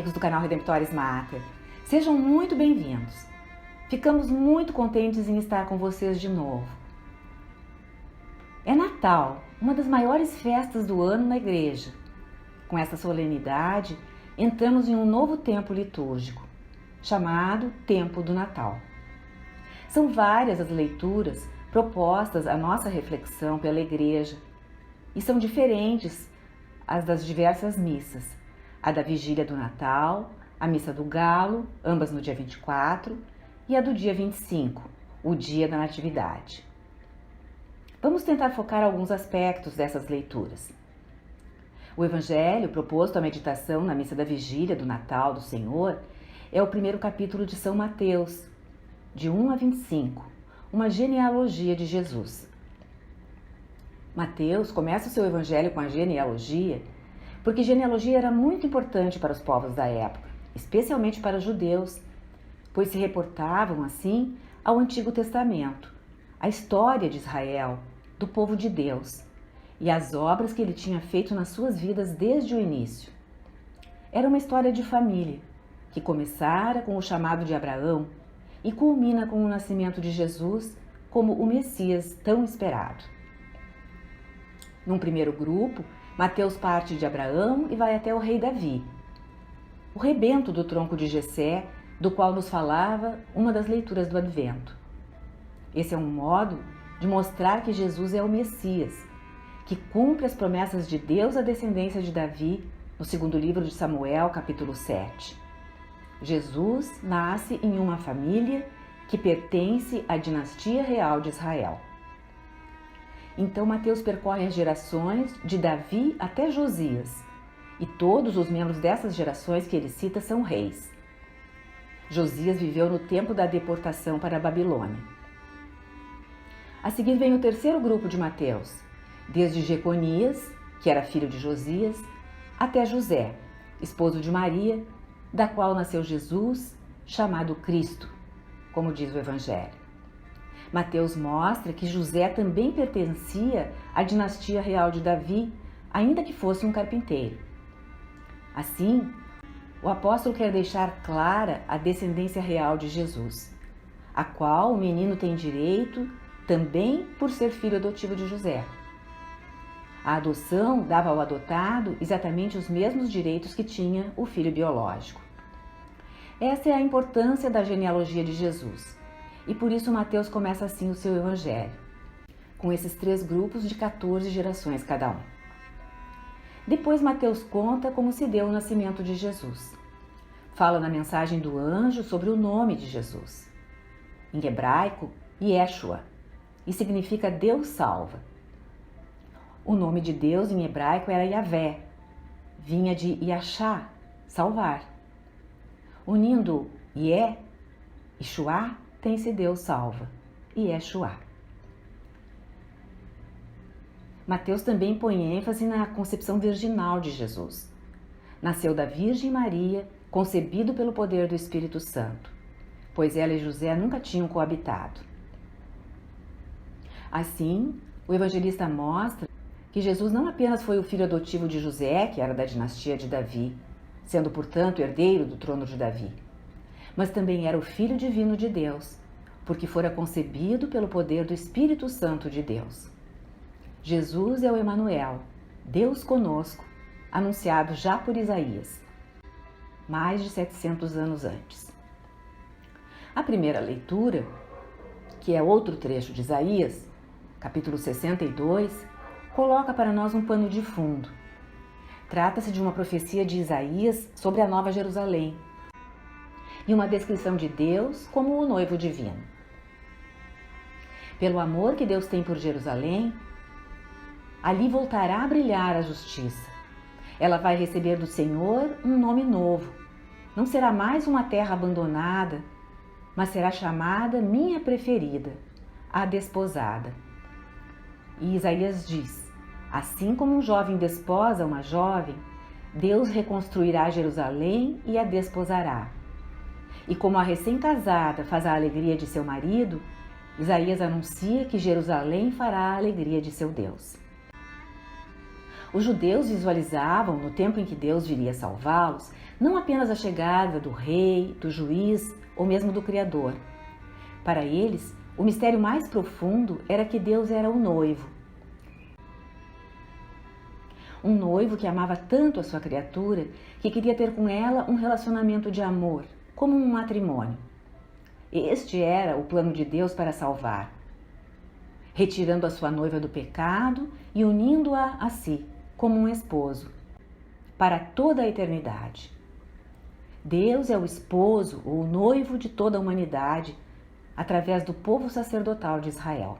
amigos do canal Redemptoris Mater. Sejam muito bem-vindos. Ficamos muito contentes em estar com vocês de novo. É Natal, uma das maiores festas do ano na igreja. Com essa solenidade, entramos em um novo tempo litúrgico, chamado Tempo do Natal. São várias as leituras propostas à nossa reflexão pela igreja e são diferentes as das diversas missas, a da Vigília do Natal, a Missa do Galo, ambas no dia 24, e a do dia 25, o dia da Natividade. Vamos tentar focar alguns aspectos dessas leituras. O Evangelho proposto à meditação na Missa da Vigília do Natal do Senhor é o primeiro capítulo de São Mateus, de 1 a 25, uma genealogia de Jesus. Mateus começa o seu Evangelho com a genealogia, porque genealogia era muito importante para os povos da época, especialmente para os judeus, pois se reportavam, assim, ao Antigo Testamento, a história de Israel, do povo de Deus, e as obras que ele tinha feito nas suas vidas desde o início. Era uma história de família, que começara com o chamado de Abraão e culmina com o nascimento de Jesus como o Messias tão esperado. Num primeiro grupo, Mateus parte de Abraão e vai até o rei Davi, o rebento do tronco de Jessé, do qual nos falava uma das leituras do Advento. Esse é um modo de mostrar que Jesus é o Messias, que cumpre as promessas de Deus à descendência de Davi, no segundo livro de Samuel, capítulo 7. Jesus nasce em uma família que pertence à dinastia real de Israel. Então Mateus percorre as gerações de Davi até Josias, e todos os membros dessas gerações que ele cita são reis. Josias viveu no tempo da deportação para a Babilônia. A seguir vem o terceiro grupo de Mateus, desde Jeconias, que era filho de Josias, até José, esposo de Maria, da qual nasceu Jesus, chamado Cristo, como diz o Evangelho. Mateus mostra que José também pertencia à dinastia real de Davi, ainda que fosse um carpinteiro. Assim, o apóstolo quer deixar clara a descendência real de Jesus, a qual o menino tem direito também por ser filho adotivo de José. A adoção dava ao adotado exatamente os mesmos direitos que tinha o filho biológico. Essa é a importância da genealogia de Jesus. E por isso Mateus começa assim o seu Evangelho, com esses três grupos de 14 gerações cada um. Depois Mateus conta como se deu o nascimento de Jesus. Fala na mensagem do anjo sobre o nome de Jesus. Em hebraico, Yeshua, e significa Deus salva. O nome de Deus em hebraico era Yahvé, vinha de Yashá, salvar. Unindo Yé e Shuá, tem-se Deus salva, e é Yeshua. Mateus também põe ênfase na concepção virginal de Jesus. Nasceu da Virgem Maria, concebido pelo poder do Espírito Santo, pois ela e José nunca tinham coabitado. Assim, o evangelista mostra que Jesus não apenas foi o filho adotivo de José, que era da dinastia de Davi, sendo, portanto, herdeiro do trono de Davi, mas também era o Filho divino de Deus, porque fora concebido pelo poder do Espírito Santo de Deus. Jesus é o Emanuel, Deus conosco, anunciado já por Isaías, mais de 700 anos antes. A primeira leitura, que é outro trecho de Isaías, capítulo 62, coloca para nós um pano de fundo. Trata-se de uma profecia de Isaías sobre a Nova Jerusalém, e uma descrição de Deus como o noivo divino. Pelo amor que Deus tem por Jerusalém, ali voltará a brilhar a justiça. Ela vai receber do Senhor um nome novo. Não será mais uma terra abandonada, mas será chamada minha preferida, a desposada. E Isaías diz: assim como um jovem desposa uma jovem, Deus reconstruirá Jerusalém e a desposará. E como a recém-casada faz a alegria de seu marido, Isaías anuncia que Jerusalém fará a alegria de seu Deus. Os judeus visualizavam, no tempo em que Deus viria salvá-los, não apenas a chegada do rei, do juiz ou mesmo do Criador. Para eles, o mistério mais profundo era que Deus era o noivo. Um noivo que amava tanto a sua criatura que queria ter com ela um relacionamento de amor, como um matrimônio. Este era o plano de Deus para salvar, retirando a sua noiva do pecado e unindo-a a si, como um esposo, para toda a eternidade. Deus é o esposo ou o noivo de toda a humanidade, através do povo sacerdotal de Israel.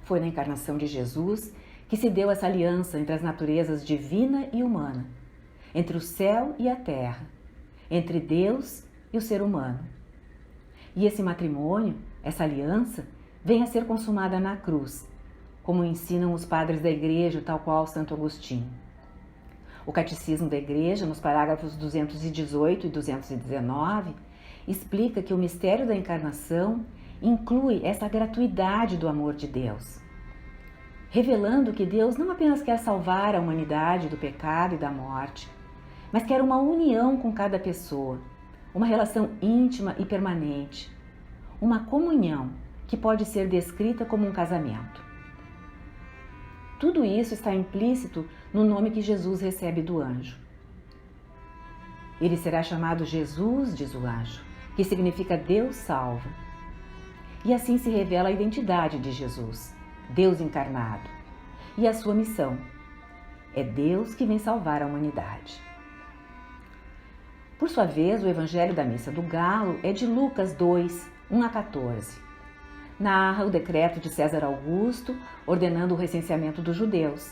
Foi na encarnação de Jesus que se deu essa aliança entre as naturezas divina e humana, entre o céu e a terra, entre Deus e o ser humano. E esse matrimônio, essa aliança, vem a ser consumada na cruz, como ensinam os padres da Igreja, tal qual Santo Agostinho. O Catecismo da Igreja, nos parágrafos 218 e 219, explica que o mistério da encarnação inclui essa gratuidade do amor de Deus, revelando que Deus não apenas quer salvar a humanidade do pecado e da morte, mas quer uma união com cada pessoa, uma relação íntima e permanente, uma comunhão que pode ser descrita como um casamento. Tudo isso está implícito no nome que Jesus recebe do anjo. Ele será chamado Jesus, diz o anjo, que significa Deus salva. E assim se revela a identidade de Jesus, Deus encarnado, e a sua missão. É Deus que vem salvar a humanidade. Por sua vez, o Evangelho da Missa do Galo é de Lucas 2, 1 a 14. Narra o decreto de César Augusto ordenando o recenseamento dos judeus.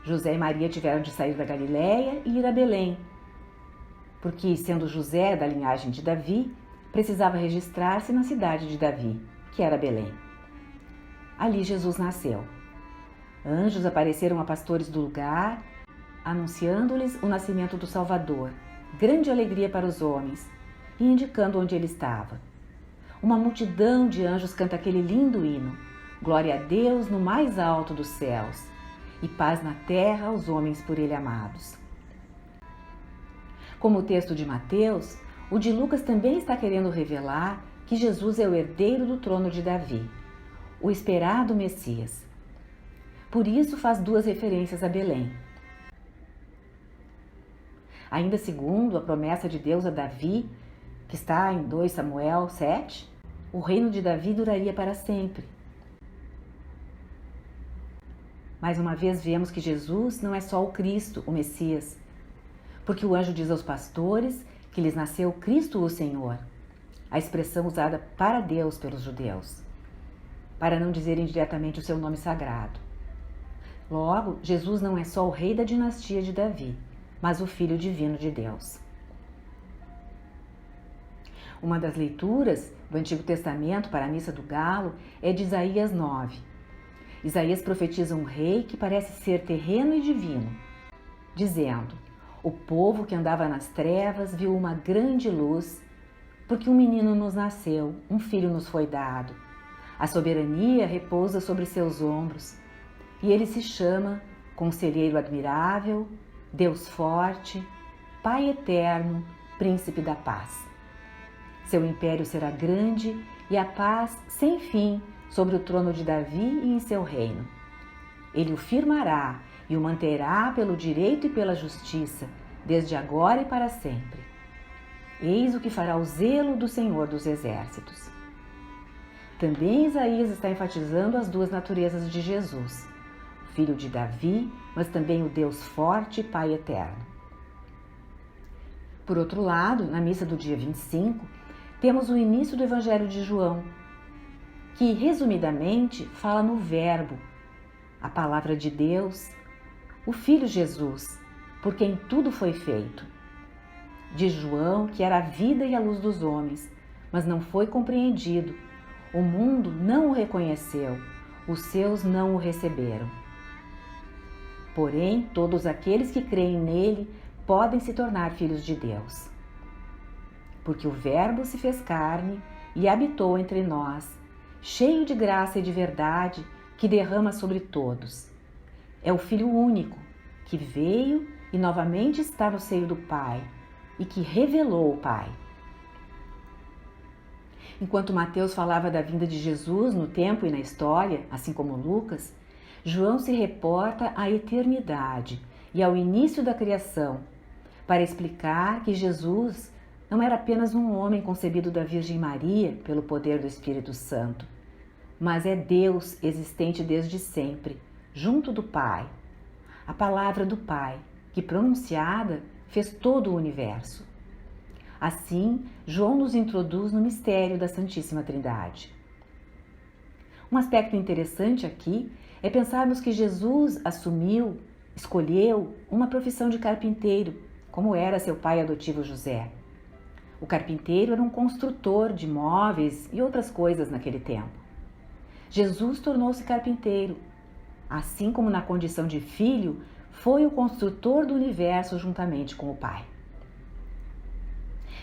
José e Maria tiveram de sair da Galiléia e ir a Belém, porque, sendo José da linhagem de Davi, precisava registrar-se na cidade de Davi, que era Belém. Ali Jesus nasceu. Anjos apareceram a pastores do lugar, anunciando-lhes o nascimento do Salvador, grande alegria para os homens, e indicando onde ele estava. Uma multidão de anjos canta aquele lindo hino: Glória a Deus no mais alto dos céus, e paz na terra aos homens por ele amados. Como o texto de Mateus, o de Lucas também está querendo revelar que Jesus é o herdeiro do trono de Davi, o esperado Messias. Por isso faz duas referências a Belém. Ainda segundo a promessa de Deus a Davi, que está em 2 Samuel 7, o reino de Davi duraria para sempre. Mais uma vez vemos que Jesus não é só o Cristo, o Messias, porque o anjo diz aos pastores que lhes nasceu Cristo o Senhor, a expressão usada para Deus pelos judeus, para não dizerem diretamente o seu nome sagrado. Logo, Jesus não é só o rei da dinastia de Davi, mas o Filho divino de Deus. Uma das leituras do Antigo Testamento para a Missa do Galo é de Isaías 9. Isaías profetiza um rei que parece ser terreno e divino, dizendo: O povo que andava nas trevas viu uma grande luz, porque um menino nos nasceu, um filho nos foi dado. A soberania repousa sobre seus ombros, e ele se chama Conselheiro Admirável, Deus Forte, Pai Eterno, Príncipe da Paz. Seu império será grande e a paz sem fim sobre o trono de Davi e em seu reino. Ele o firmará e o manterá pelo direito e pela justiça, desde agora e para sempre. Eis o que fará o zelo do Senhor dos Exércitos. Também Isaías está enfatizando as duas naturezas de Jesus, filho de Davi, mas também o Deus forte, Pai eterno. Por outro lado, na missa do dia 25, temos o início do Evangelho de João, que, resumidamente, fala no Verbo, a palavra de Deus, o Filho Jesus, por quem tudo foi feito. Diz João que era a vida e a luz dos homens, mas não foi compreendido. O mundo não o reconheceu, os seus não o receberam. Porém, todos aqueles que creem nele podem se tornar filhos de Deus. Porque o Verbo se fez carne e habitou entre nós, cheio de graça e de verdade, que derrama sobre todos. é o Filho único, que veio e novamente está no seio do Pai e que revelou o Pai. Enquanto Mateus falava da vinda de Jesus no tempo e na história, assim como Lucas, João se reporta à eternidade e ao início da criação, para explicar que Jesus não era apenas um homem concebido da Virgem Maria pelo poder do Espírito Santo, mas é Deus existente desde sempre, junto do Pai. A palavra do Pai, que pronunciada, fez todo o universo. Assim, João nos introduz no mistério da Santíssima Trindade. Um aspecto interessante aqui é pensarmos que Jesus escolheu uma profissão de carpinteiro, como era seu pai adotivo José. O carpinteiro era um construtor de móveis e outras coisas naquele tempo. Jesus tornou-se carpinteiro. Assim como na condição de filho, foi o construtor do universo juntamente com o Pai.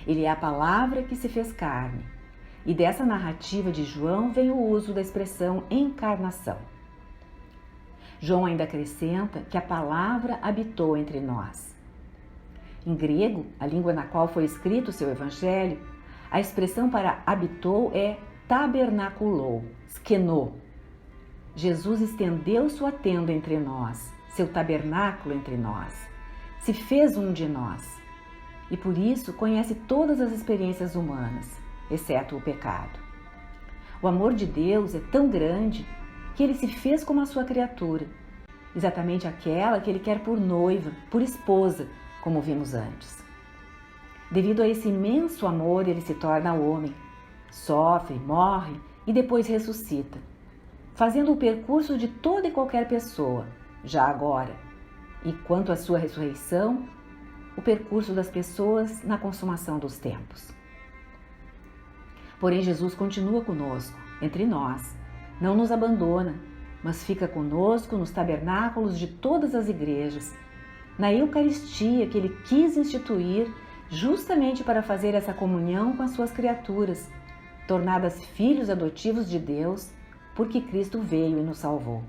Ele é a palavra que se fez carne. E dessa narrativa de João vem o uso da expressão encarnação. João ainda acrescenta que a palavra habitou entre nós. Em grego, a língua na qual foi escrito o seu evangelho, a expressão para habitou é tabernaculou, skenou. Jesus estendeu sua tenda entre nós, seu tabernáculo entre nós, se fez um de nós e por isso conhece todas as experiências humanas, exceto o pecado. O amor de Deus é tão grande que ele se fez como a sua criatura, exatamente aquela que ele quer por noiva, por esposa, como vimos antes. Devido a esse imenso amor, ele se torna homem, sofre, morre e depois ressuscita, fazendo o percurso de toda e qualquer pessoa, já agora, e quanto à sua ressurreição, o percurso das pessoas na consumação dos tempos. Porém, Jesus continua conosco, entre nós, não nos abandona, mas fica conosco nos tabernáculos de todas as igrejas, na Eucaristia que ele quis instituir justamente para fazer essa comunhão com as suas criaturas, tornadas filhos adotivos de Deus, porque Cristo veio e nos salvou.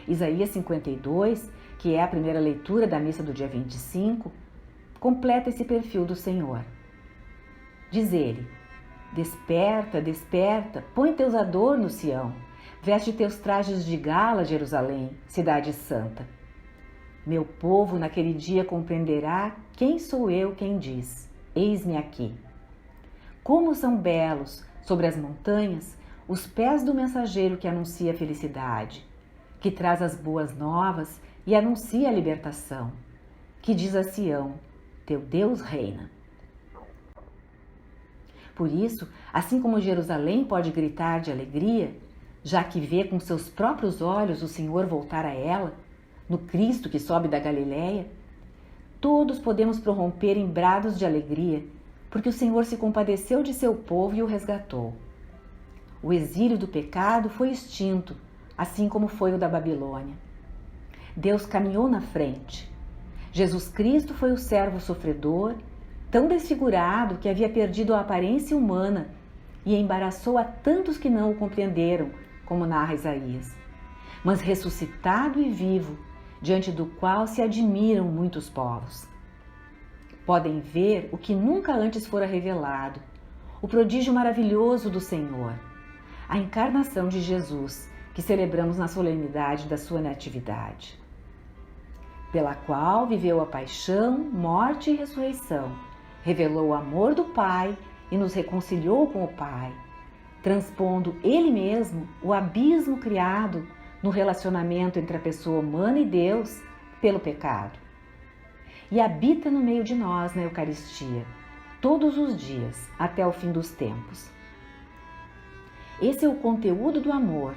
Isaías 52, que é a primeira leitura da missa do dia 25, completa esse perfil do Senhor. Diz ele: desperta, desperta, põe teus adornos, Sião, veste teus trajes de gala, Jerusalém, cidade santa. Meu povo naquele dia compreenderá quem sou eu quem diz: eis-me aqui. Como são belos sobre as montanhas os pés do mensageiro que anuncia a felicidade, que traz as boas novas e anuncia a libertação, que diz a Sião: teu Deus reina. Por isso, assim como Jerusalém pode gritar de alegria, já que vê com seus próprios olhos o Senhor voltar a ela, no Cristo que sobe da Galileia, todos podemos prorromper em brados de alegria, porque o Senhor se compadeceu de seu povo e o resgatou. O exílio do pecado foi extinto, assim como foi o da Babilônia. Deus caminhou na frente. Jesus Cristo foi o servo sofredor, tão desfigurado que havia perdido a aparência humana e embaraçou a tantos que não o compreenderam, como narra Isaías, mas ressuscitado e vivo, diante do qual se admiram muitos povos. Podem ver o que nunca antes fora revelado, o prodígio maravilhoso do Senhor, a encarnação de Jesus, que celebramos na solenidade da sua natividade, pela qual viveu a paixão, morte e ressurreição, revelou o amor do Pai e nos reconciliou com o Pai, transpondo Ele mesmo o abismo criado no relacionamento entre a pessoa humana e Deus pelo pecado. E habita no meio de nós na Eucaristia, todos os dias, até o fim dos tempos. Esse é o conteúdo do amor,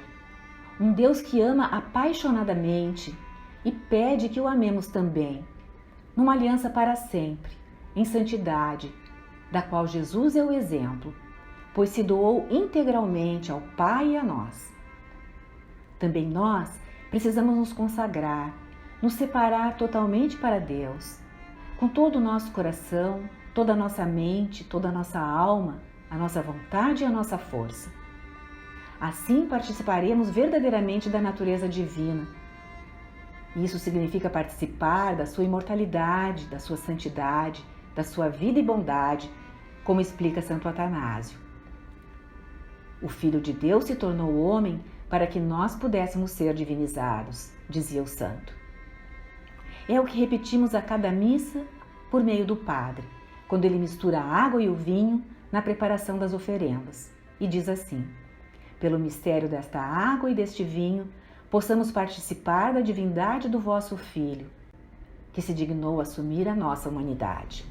um Deus que ama apaixonadamente e pede que o amemos também, numa aliança para sempre, em santidade, da qual Jesus é o exemplo, pois se doou integralmente ao Pai e a nós. Também nós precisamos nos consagrar, nos separar totalmente para Deus, com todo o nosso coração, toda a nossa mente, toda a nossa alma, a nossa vontade e a nossa força. Assim participaremos verdadeiramente da natureza divina. Isso significa participar da sua imortalidade, da sua santidade, da sua vida e bondade, como explica Santo Atanásio. O Filho de Deus se tornou homem para que nós pudéssemos ser divinizados, dizia o santo. É o que repetimos a cada missa por meio do Padre, quando ele mistura a água e o vinho na preparação das oferendas, e diz assim: pelo mistério desta água e deste vinho, possamos participar da divindade do vosso Filho, que se dignou assumir a nossa humanidade.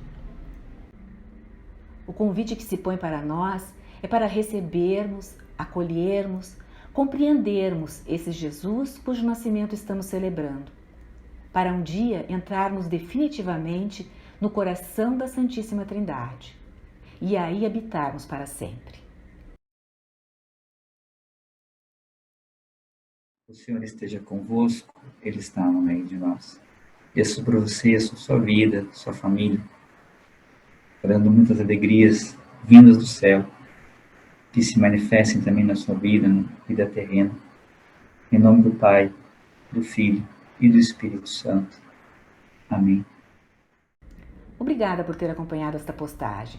O convite que se põe para nós é para recebermos, acolhermos, compreendermos esse Jesus cujo nascimento estamos celebrando, para um dia entrarmos definitivamente no coração da Santíssima Trindade e aí habitarmos para sempre. O Senhor esteja convosco, Ele está no meio de nós. E sobre você, sobre sua vida, sua família, dando muitas alegrias vindas do céu, que se manifestem também na sua vida, na vida terrena. Em nome do Pai, do Filho e do Espírito Santo. Amém. Obrigada por ter acompanhado esta postagem.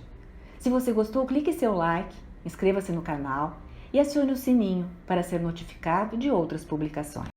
Se você gostou, clique em seu like, inscreva-se no canal e acione o sininho para ser notificado de outras publicações.